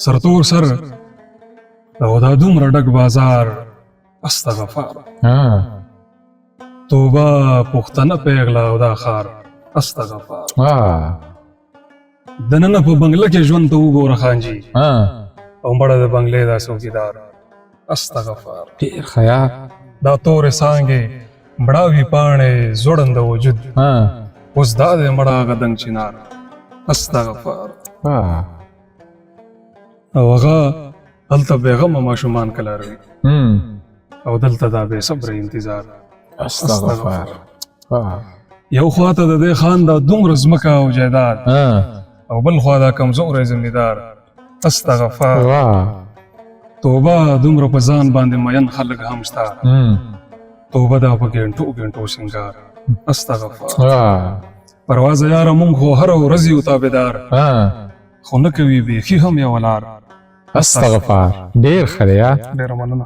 سرتور سر او دا دومره ډک بازار استغفار توبه پښتنه پیغله او دا خار استغفار دننه په بنگله کې ژوند ته وګوره خانجي او مړه د بنگلې دا څوکیدار استغفار ډېر خیا دا تورې څانګې مړاوي پاڼې زوړند وجود اوس دا د مړه غدنګ چنار استغفار او هغه هلته بېغمه ماشومان کلاروي او دلته دا بې صبره انتظار استغفار یو خواته د دې خان دا دومره ځمکه او جایداد او بل خوا دا کمزوری زمیندار استغفار توبه دومره په ځان باندې مین خلک هم شته توبه دا په ګنټو ګنټو سنګار استغفار پروازه یاره مونږ خو هره ورځ یو تابعدار خو نه کوي بیخي هم یو لار استغفار ډېر ښه دی ډېره مننه